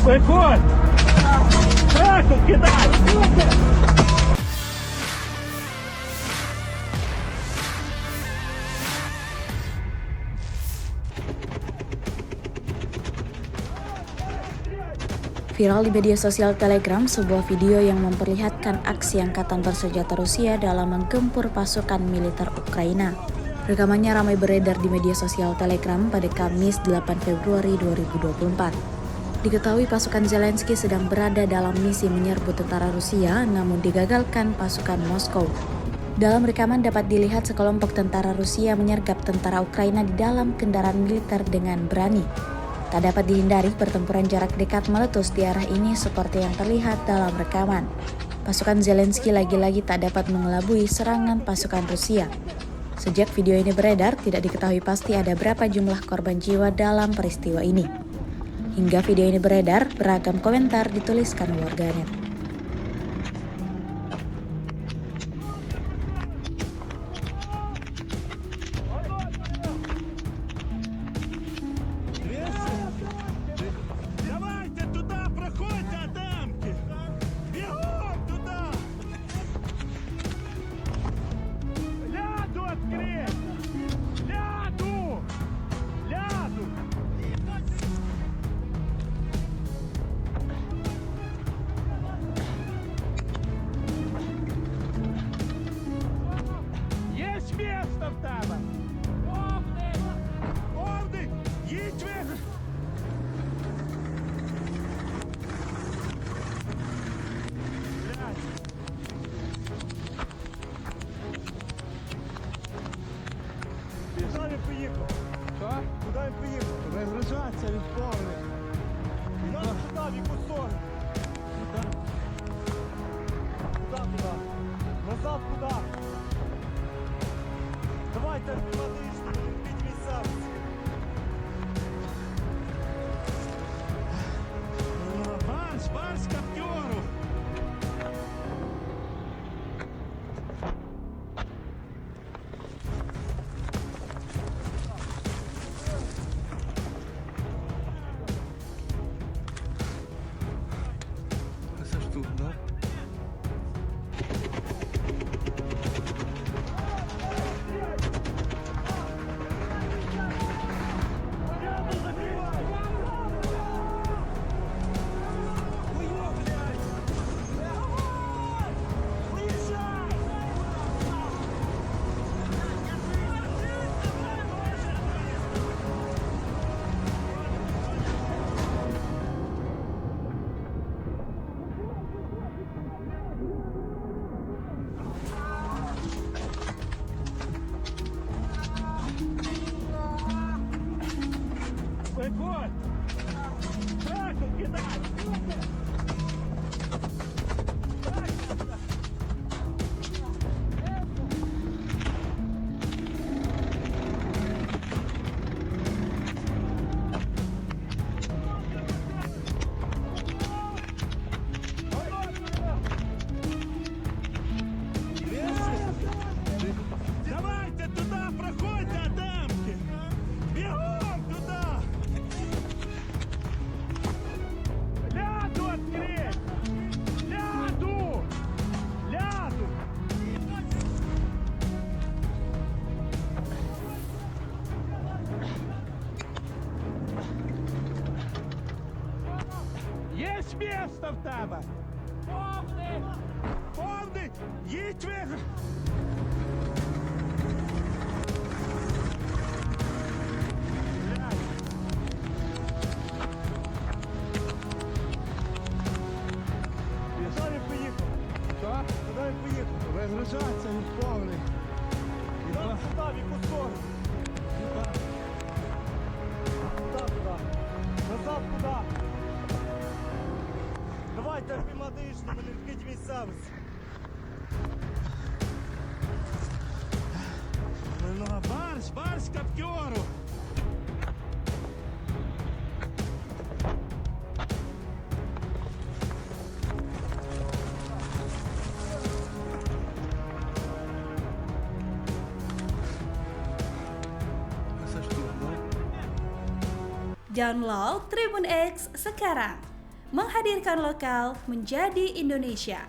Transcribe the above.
Виходь! Трактор кидай! Viral di media sosial Telegram, sebuah video yang memperlihatkan aksi Angkatan Bersenjata Rusia dalam menggempur pasukan militer Ukraina. Rekamannya ramai beredar di media sosial Telegram pada Kamis 8 Februari 2024. Diketahui pasukan Zelensky sedang berada dalam misi menyerbu tentara Rusia, namun digagalkan pasukan Moskow. Dalam rekaman dapat dilihat sekelompok tentara Rusia menyergap tentara Ukraina di dalam kendaraan militer dengan berani. Tak dapat dihindari, pertempuran jarak dekat meletus di arah ini seperti yang terlihat dalam rekaman. Pasukan Zelensky lagi-lagi tak dapat mengelabui serangan pasukan Rusia. Sejak video ini beredar, tidak diketahui pasti ada berapa jumlah korban jiwa dalam peristiwa ini. Hingga video ini beredar, beragam komentar dituliskan warganet. Место в тебе! Повний! Їдь ви! Куди він поїхав? Що? Куди він поїхав? Вигружатися від повних. Нам сюди, в яку сторону? Куди туди? Назад куди? Давайте автоматично під місцевості. Марш к актеру! Це ж тут, да? Виходь! Трактор кидай! Давайте туда, проходьте, Адамки! Бегом туда! Ляду открыть! Ляду! Ляду! Есть место в тебе! Повний! Повний! Їдь ви! Куди він поїхав? Що? Куди він поїхав? Вигружатися від повних. Нам сюди, в яку сторону? Куди туди? Назад куди? Давайте автоматично, мене відкрить місцевості. Марш к актеру! Download Tribun X sekarang. Menghadirkan lokal menjadi Indonesia.